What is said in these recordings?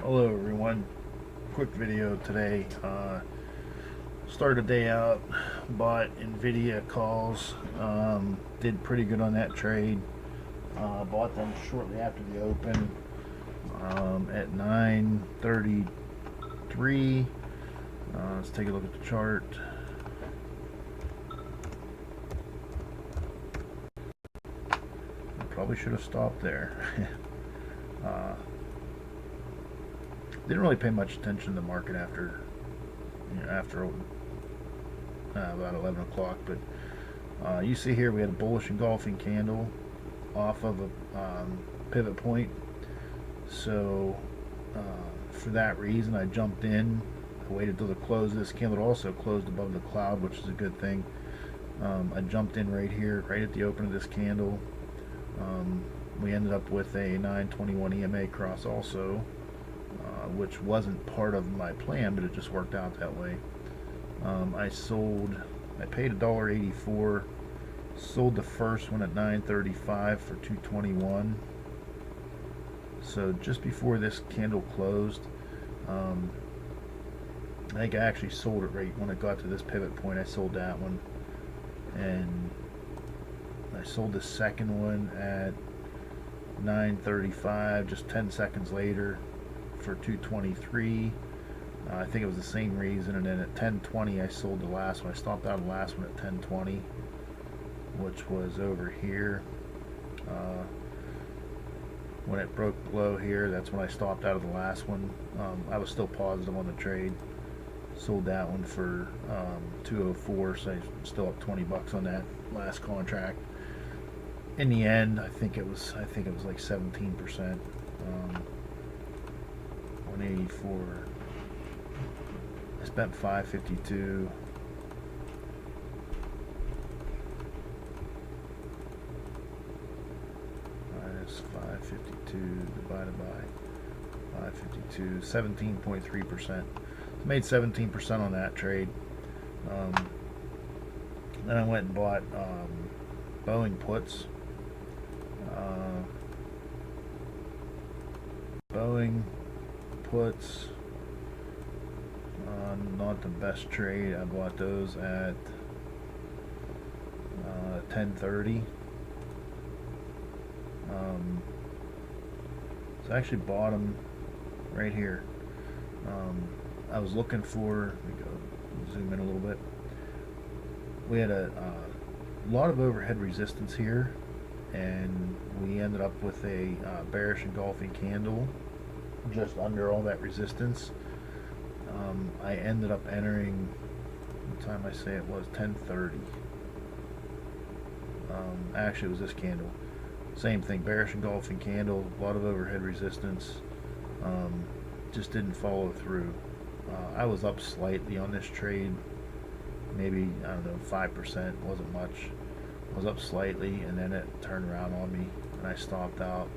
Hello everyone, quick video today. Started the day out, bought NVDA calls, did pretty good on that trade. Bought them shortly after the open at 9:33. Let's take a look at the chart. I probably should have stopped there. uh, Didn't really pay much attention to the market after about 11 o'clock, but you see here we had a bullish engulfing candle off of a pivot point. So for that reason, I jumped in. I waited till the close of this candle. It also closed above the cloud, which is a good thing. I jumped in right here, right at the open of this candle. We ended up with a 921 EMA cross also, which wasn't part of my plan, but it just worked out that way. I paid $1.84, sold the first one at 9.35 for 221. So just before this candle closed, I think I actually sold it right when it got to this pivot point. I sold that one, and I sold the second one at 9.35 just 10 seconds later for 223. I think it was the same reason. And then at 10:20 I sold the last one. I stopped out of the last one at 10:20, which was over here. When it broke below here, that's when I stopped out of the last one. I was still positive on the trade. Sold that one for 204, so I'm still up 20 bucks on that last contract. In the end, I think it was like 17%. 184. I spent 552. Minus 552 divided by 552, 17.3%. Made 17% on that trade. Then I went and bought Boeing puts. Boeing puts, not the best trade. I bought those at 10:30. So I actually bought them right here. I was looking for, let me go zoom in a little bit. We had a lot of overhead resistance here, and we ended up with a bearish engulfing candle just under all that resistance. I ended up entering, what time I say it was, 10:30. Actually, it was this candle. Same thing, bearish engulfing candle, a lot of overhead resistance. Just didn't follow through. I was up slightly on this trade, maybe, I don't know, 5%, wasn't much. I was up slightly, and then it turned around on me, and I stopped out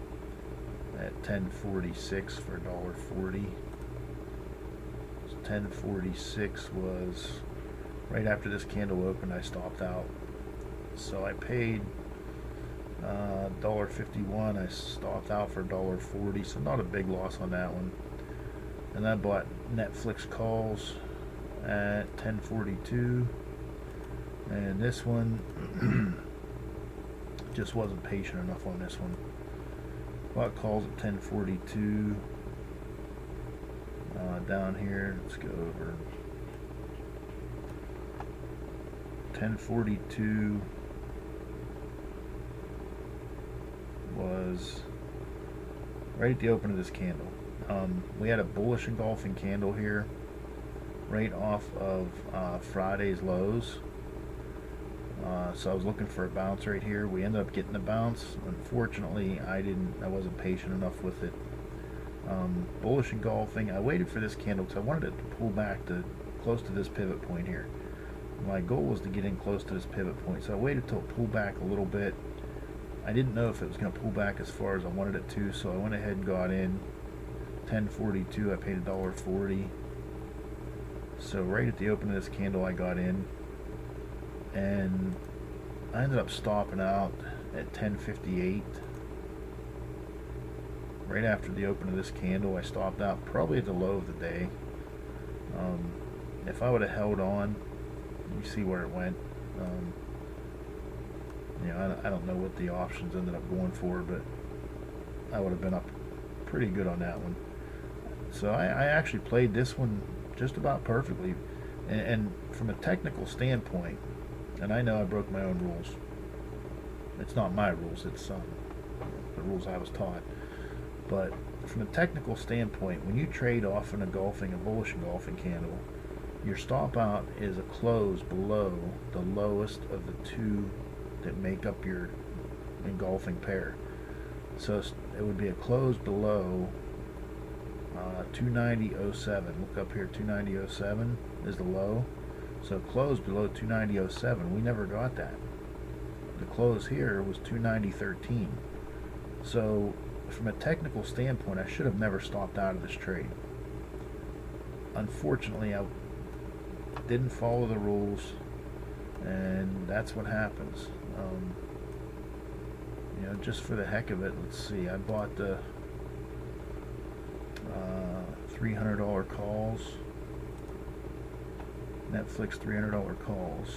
at 10.46 for $1.40. So 10.46 was right after this candle opened. I stopped out, so I paid $1.51. I stopped out for $1.40, so not a big loss on that one. And I bought NFLX calls at 10.42, and this one just wasn't patient enough on this one. Bought calls at 10.42. Down here, let's go over 10.42 was right at the open of this candle. We had a bullish engulfing candle here right off of Friday's lows. So I was looking for a bounce right here. We ended up getting a bounce. Unfortunately, I wasn't patient enough with it. Bullish engulfing. I waited for this candle because I wanted it to pull back to close to this pivot point here. My goal was to get in close to this pivot point, so I waited till it pulled back a little bit. I didn't know if it was going to pull back as far as I wanted it to, so I went ahead and got in 10.42. I paid $1.40. So right at the open of this candle I got in, and I ended up stopping out at 10.58. right after the open of this candle, I stopped out probably at the low of the day. If I would have held on, you see where it went. You know, I don't know what the options ended up going for, but I would have been up pretty good on that one. So I actually played this one just about perfectly. And from a technical standpoint, and I know I broke my own rules. It's not my rules, it's the rules I was taught. But from a technical standpoint, when you trade off in a bullish engulfing candle, your stop out is a close below the lowest of the two that make up your engulfing pair. So it would be a close below 290.07. Look up here, 290.07 is the low. So close below 290.07. We never got that. The close here was 290.13. So from a technical standpoint, I should have never stopped out of this trade. Unfortunately, I didn't follow the rules, and that's what happens. You know, just for the heck of it, let's see. I bought the $300 calls. NFLX $300 calls.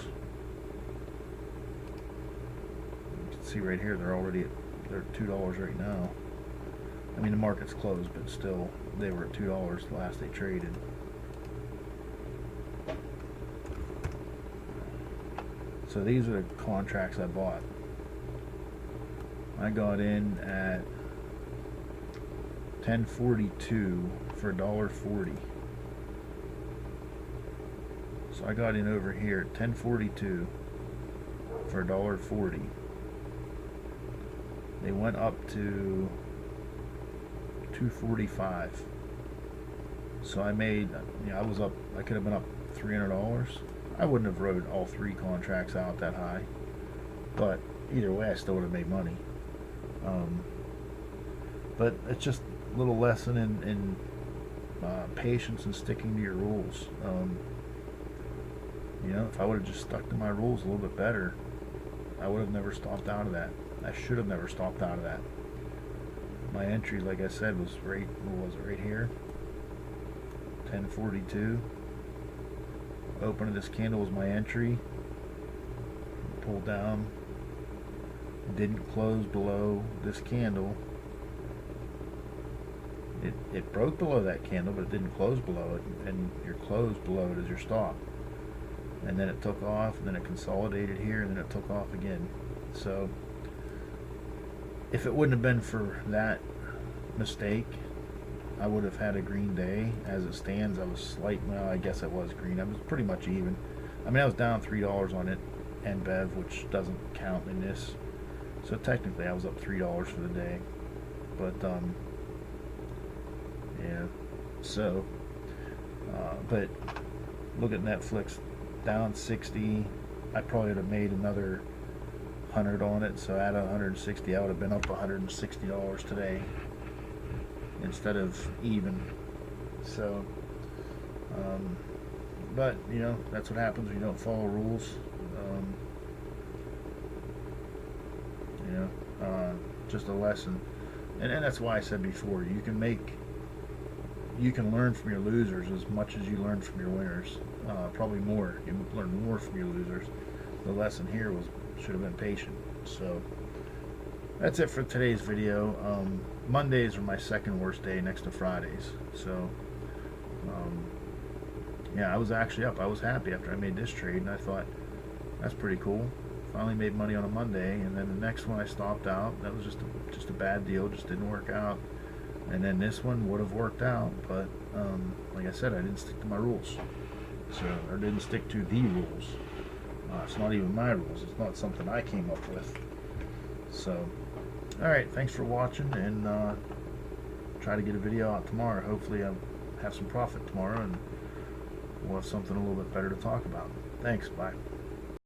You can see right here they're $2 right now. I mean, the market's closed, but still they were at $2 the last they traded. So these are the contracts I bought. I got in at 1042 for $1.40. So I got in over here at 1042 for $1.40. They went up to 245. So I made, you know, I could have been up $300. I wouldn't have rode all three contracts out that high, but either way I still would have made money. But it's just a little lesson in patience and sticking to your rules. You know, if I would have just stuck to my rules a little bit better, I would have never stopped out of that. I should have never stopped out of that. My entry, like I said, was right, what was it, right here? 1042. Open of this candle was my entry. Pulled down. Didn't close below this candle. It broke below that candle, but it didn't close below it. And your close below it is your stop. And then it took off, and then it consolidated here, and then it took off again. So if it wouldn't have been for that mistake, I would have had a green day. As it stands, I was well, I guess it was green. I was pretty much even. I mean, I was down $3 on it, NBEV, which doesn't count in this. So technically, I was up $3 for the day. But yeah. So, but look at NFLX, down 60. I probably would have made another 100 on it. So at 160, I would have been up $160 today instead of even. So, but you know, that's what happens when you don't follow rules. You know, just a lesson, and that's why I said before, you can learn from your losers as much as you learn from your winners. Probably more. You learn more from your losers. The lesson here should have been patient. So that's it for today's video. Mondays are my second worst day next to Fridays. So yeah, I was actually up. I was happy after I made this trade, and I thought, that's pretty cool. Finally made money on a Monday, and then the next one I stopped out. That was just a bad deal. Just didn't work out. And then this one would have worked out, but like I said, I didn't stick to my rules. So, or didn't stick to the rules. It's not even my rules. It's not something I came up with. So, alright, thanks for watching, and try to get a video out tomorrow. Hopefully I'll have some profit tomorrow, and we'll have something a little bit better to talk about. Thanks, bye.